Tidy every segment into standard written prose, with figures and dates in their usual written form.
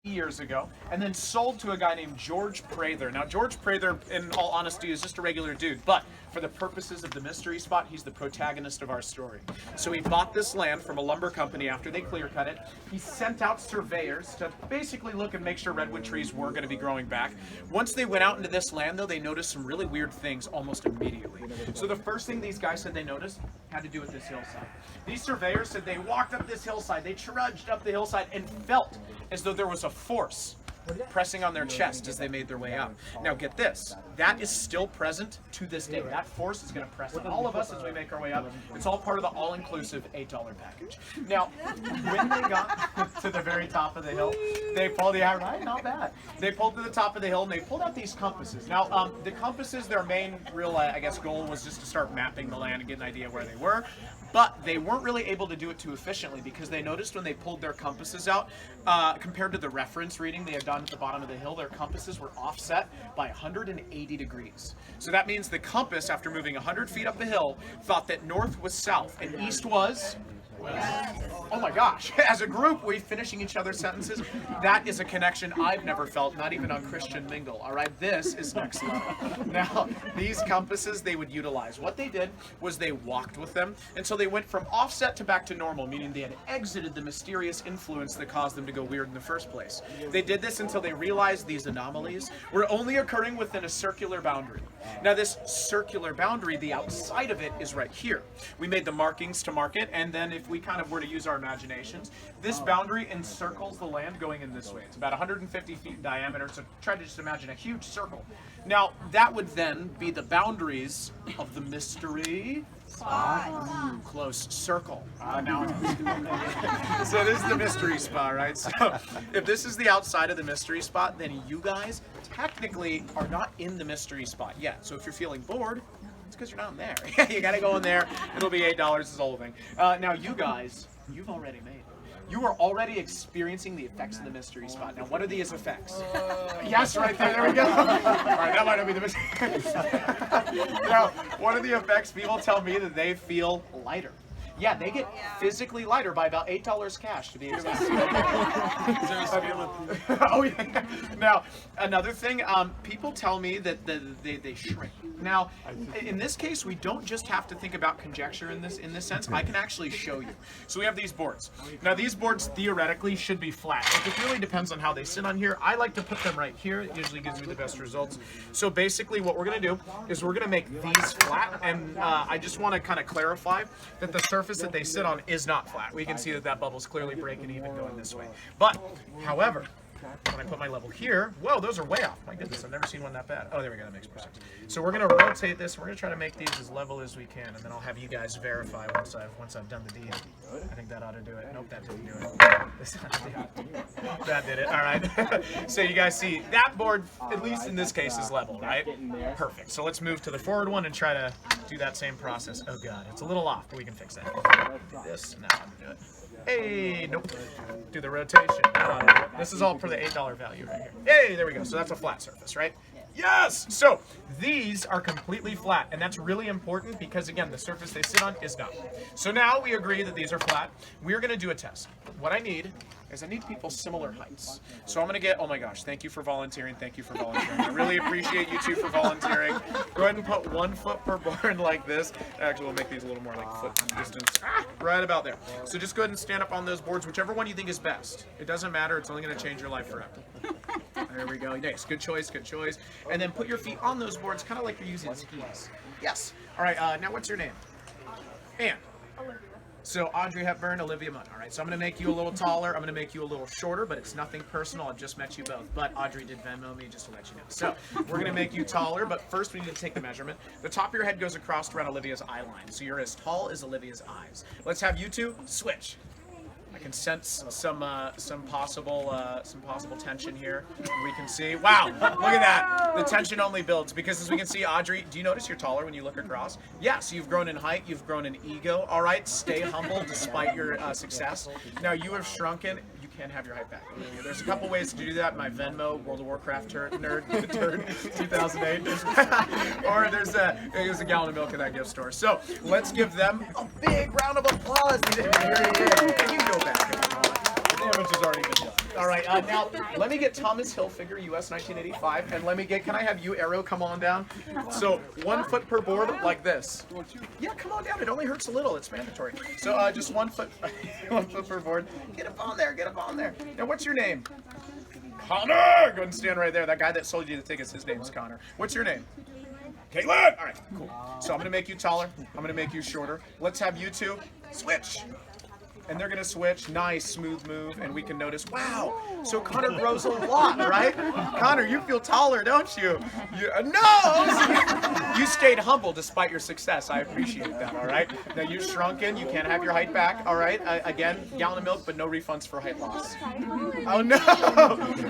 years ago, and then sold to a guy named George Prather. Now, George Prather, in all honesty, is just a regular dude, but for the purposes of the mystery spot, he's the protagonist of our story. So he bought this land from a lumber company after they clear cut it. He sent out surveyors to basically look and make sure redwood trees were going to be growing back. Once they went out into this land, though, they noticed some really weird things almost immediately. So the first thing these guys said they noticed had to do with this hillside. These surveyors said they walked up this hillside, they trudged up the hillside and felt as though there was a force pressing on their chest as they made their way out. Now get this, that is still present to this day. That force is going to press on all of us as we make our way up. It's all part of the all-inclusive $8 package. Now, when they got to the very top of the hill, they pulled, yeah, right, not bad. They pulled to the top of the hill and they pulled out these compasses. Now, the compasses, their main real, I guess, goal was just to start mapping the land and get an idea where they were. But they weren't really able to do it too efficiently because they noticed when they pulled their compasses out, compared to the reference reading they had done at the bottom of the hill, their compasses were offset by 180 degrees. So that means the compass, after moving 100 feet up the hill, thought that north was south and east was... Oh my gosh, as a group, we finishing each other's sentences. That is a connection I've never felt, not even on Christian Mingle, all right? This is next level. Now, these compasses they would utilize. What they did was they walked with them until they went from offset to back to normal, meaning they had exited the mysterious influence that caused them to go weird in the first place. They did this until they realized these anomalies were only occurring within a circular boundary. Now, this circular boundary, the outside of it is right here. We made the markings to mark it, and then if we kind of were to use our imaginations, this boundary encircles the land going in this way. It's about 150 feet in diameter, so try to just imagine a huge circle. Now, that would then be the boundaries of the mystery spot. Close circle. Now so this is the mystery spot, right? So if this is the outside of the mystery spot, then you guys technically are not in the mystery spot yet. So if you're feeling bored, it's because you're not in there. You got to go in there. It'll be $8 is the whole thing. Now you guys, you've already made it. You are already experiencing the effects of the mystery spot. Now, what are these effects? Yes, right there. There we go. All right, that might not be the mystery. Now, what are the effects? People tell me that they feel lighter. Yeah, they get physically lighter by about $8 cash to be exact. Oh yeah. Now, another thing, people tell me that they shrink. Now, in this case, we don't just have to think about conjecture in this sense. I can actually show you. So we have these boards. Now, these boards theoretically should be flat. It really depends on how they sit on here. I like to put them right here. It usually gives me the best results. So basically, what we're going to do is we're going to make these flat, and I just want to kind of clarify that the surface that they sit on is not flat. We can see that bubble's clearly breaking even going this way. But, however, when I put my level here, whoa, those are way off. My goodness, I've never seen one that bad. Oh, there we go, that makes more sense. So we're gonna rotate this. We're gonna try to make these as level as we can, and then I'll have you guys verify once I've done the deed. I think that ought to do it. Nope, that didn't do it. That did it. All right. So you guys see that board, at least in this case, is level, right? Perfect. So let's move to the forward one and try to do that same process. Oh god, it's a little off, but we can fix that. Do this. Now I'm good. Hey, nope. Do the rotation. This is all for the $8 value right here. Hey, there we go. So that's a flat surface, right? Yes! So these are completely flat, and that's really important because, again, the surface they sit on is not. So now we agree that these are flat. We're going to do a test. What I need is I need people similar heights. So I'm going to get, oh my gosh, thank you for volunteering. Thank you for volunteering. I really appreciate you two for volunteering. Go ahead and put 1 foot per board like this. Actually, we'll make these a little more like foot distance. Right about there. So just go ahead and stand up on those boards, whichever one you think is best. It doesn't matter. It's only going to change your life forever. There we go. Nice. Good choice. Good choice. And then put your feet on those boards, kind of like you're using skis. Yes. All right. Now, what's your name? Anne. So Audrey Hepburn, Olivia Munn. All right, so I'm going to make you a little taller. I'm going to make you a little shorter, but it's nothing personal. I've just met you both. But Audrey did Venmo me just to let you know. So we're going to make you taller, but first we need to take the measurement. The top of your head goes across around Olivia's eye line, so you're as tall as Olivia's eyes. Let's have you two switch. I can sense some possible tension here. We can see. Wow, look at that. The tension only builds because, as we can see, Audrey, do you notice you're taller when you look across? Yes, you've grown in height. You've grown in ego. All right, stay humble despite your success. Now you have shrunken. You can't have your height back. There's a couple ways to do that. My Venmo, World of Warcraft nerd 2008. Or there's a gallon of milk in that gift store. So let's give them a big round of applause. Here he is. You go back. The damage has already been done. All right, now let me get Thomas Hilfiger, US 1985, and let me get, can I have you, Arrow, come on down? So 1 foot per board, like this. Yeah, come on down, it only hurts a little, it's mandatory. So just 1 foot, 1 foot per board. Get up on there, get up on there. Now what's your name? Connor! Go ahead and stand right there. That guy that sold you the tickets, his name's Connor. What's your name? Caitlin! All right, cool. So I'm going to make you taller. I'm going to make you shorter. Let's have you two switch. And they're going to switch. Nice, smooth move. And we can notice, wow. So Connor grows a lot, right? Connor, you feel taller, don't you? No! You stayed humble despite your success. I appreciate that, all right? Now, you've shrunken. You can't have your height back, all right? Again, gallon of milk, but no refunds for height loss. Oh, no.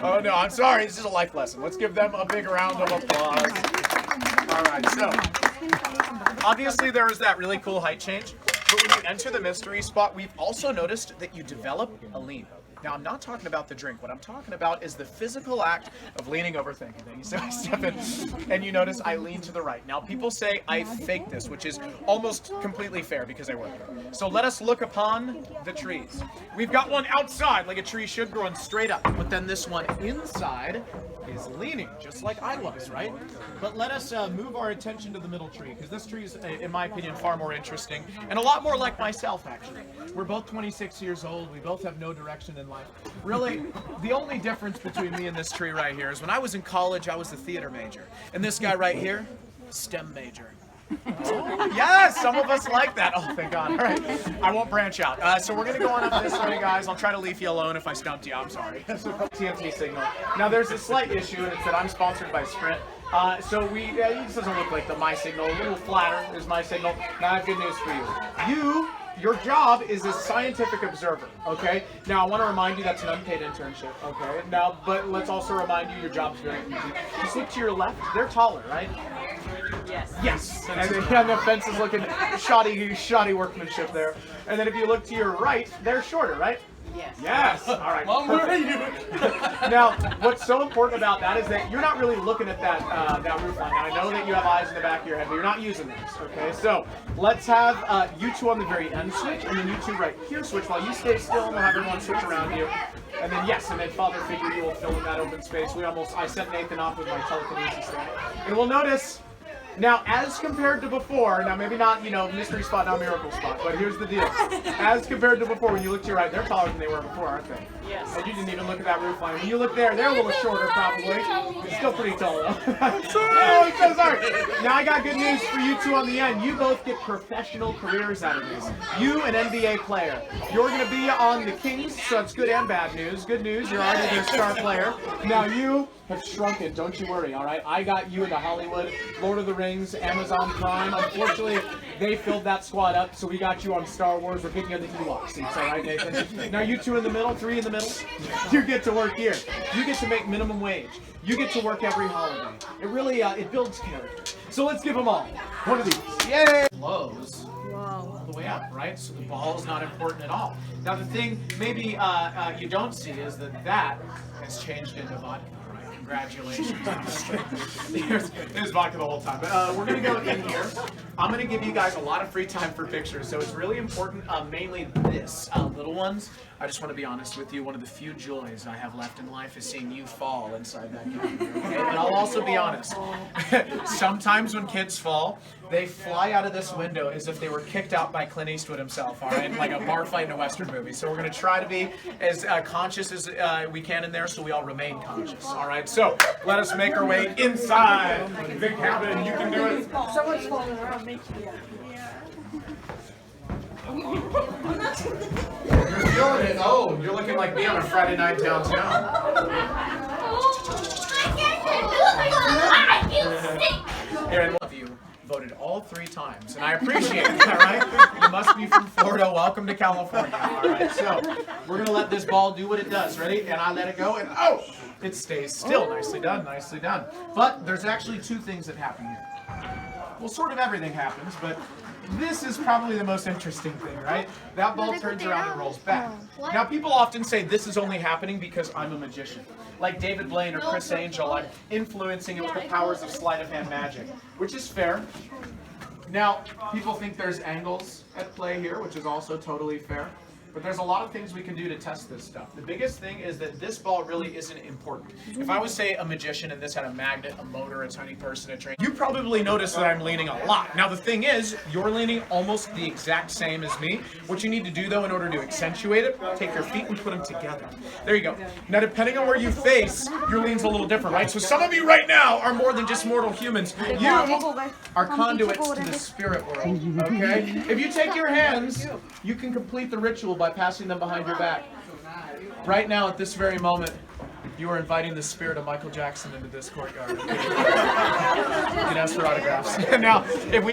Oh, no. I'm sorry. This is a life lesson. Let's give them a big round of applause. All right, so obviously there is that really cool height change, but when you enter the mystery spot, we've also noticed that you develop a lean. Now, I'm not talking about the drink. What I'm talking about is the physical act of leaning over thinking things. So I step in, and you notice I lean to the right. Now, people say I fake this, which is almost completely fair because I work here. So let us look upon the trees. We've got one outside, like a tree should, growing straight up. But then this one inside is leaning, just like I was, right? But let us move our attention to the middle tree, because this tree is, in my opinion, far more interesting, and a lot more like myself, actually. We're both 26 years old. We both have no direction in life. Really, the only difference between me and this tree right here is when I was in college, I was the theater major. And this guy right here, STEM major. Oh, yes, some of us like that. Oh, thank God. All right, I won't branch out. So we're going to go on up this way, guys. I'll try to leave you alone if I stumped you. I'm sorry. So TNT signal. Now, there's a slight issue, and it's that I'm sponsored by Sprint. So it doesn't look like my signal. A little flatter is my signal. Now, I have good news for you. Your job is a scientific observer, okay? Now, I want to remind you that's an unpaid internship, okay? Now, but let's also remind you your job's very easy. Just look to your left. They're taller, right? Yes. Yes. And the fence is looking shoddy workmanship there. And then if you look to your right, they're shorter, right? Yes. Yes. All right. Now, what's so important about that is that you're not really looking at that roof line. Now, I know that you have eyes in the back of your head, but you're not using those. Okay. So let's have you two on the very end switch, and then you two right here switch while you stay still, and we'll have everyone switch around you. And then yes, and then father figure you will fill in that open space. I sent Nathan off with my telekinesis there, and we'll notice. Now, as compared to before, now maybe not, mystery spot, not miracle spot, but here's the deal. As compared to before, when you look to your right, they're taller than they were before, aren't they? Yes. And you didn't even look at that roof line. When you look there, they're a little shorter probably. It's still pretty tall though. Oh, I'm so sorry. Now I got good news for you two on the end. You both get professional careers out of this. You, an NBA player. You're going to be on the Kings, so it's good and bad news. Good news, you're already their star player. Now you have shrunken, don't you worry, all right? I got you into Hollywood, Lord of the Rings, Amazon Prime. Unfortunately, they filled that squad up, so we got you on Star Wars. We're getting you on the Ewok seats, all right, Nathan? Now you two in the middle, three in the middle, you get to work here. You get to make minimum wage. You get to work every holiday. It really, it builds character. So let's give them all one of these. Yay! Lows. All the way up, right? So the ball is not important at all. Now the thing maybe you don't see is that has changed into vodka. Congratulations. It was vodka the whole time. But we're going to go in here. I'm going to give you guys a lot of free time for pictures, so it's really important, mainly this. Little ones, I just want to be honest with you, one of the few joys I have left in life is seeing you fall inside that game. Okay? And I'll also be honest, sometimes when kids fall, they fly out of this window as if they were kicked out by Clint Eastwood himself, all right? Like a bar fight in a Western movie. So we're going to try to be as conscious as we can in there so we all remain conscious, all right? So let us make our way inside the cabin. You can do it. Someone's falling around me. You're feeling it. Oh, you're looking like me on a Friday night downtown. Aaron, one of you voted all 3 times, and I appreciate that, right? You must be from Florida. Welcome to California, all right? So we're going to let this ball do what it does. Ready? And I let it go, and oh, it stays still. Nicely done, nicely done. But there's actually 2 things that happen here. Well, sort of everything happens, but this is probably the most interesting thing, right? That ball turns around and rolls back. Now, people often say this is only happening because I'm a magician. Like David Blaine or Chris Angel, I'm influencing it with the powers of sleight of hand magic, which is fair. Now, people think there's angles at play here, which is also totally fair. But there's a lot of things we can do to test this stuff. The biggest thing is that this ball really isn't important. If I was, say, a magician and this had a magnet, a motor, a tiny person, a train, you probably notice that I'm leaning a lot. Now the thing is, you're leaning almost the exact same as me. What you need to do though in order to accentuate it, take your feet and put them together. There you go. Now depending on where you face, your lean's a little different, right? So some of you right now are more than just mortal humans. You are conduits to the spirit world, okay? If you take your hands, you can complete the ritual by passing them behind your back. Right now, at this very moment, you are inviting the spirit of Michael Jackson into this courtyard. You can ask for autographs. Now, if we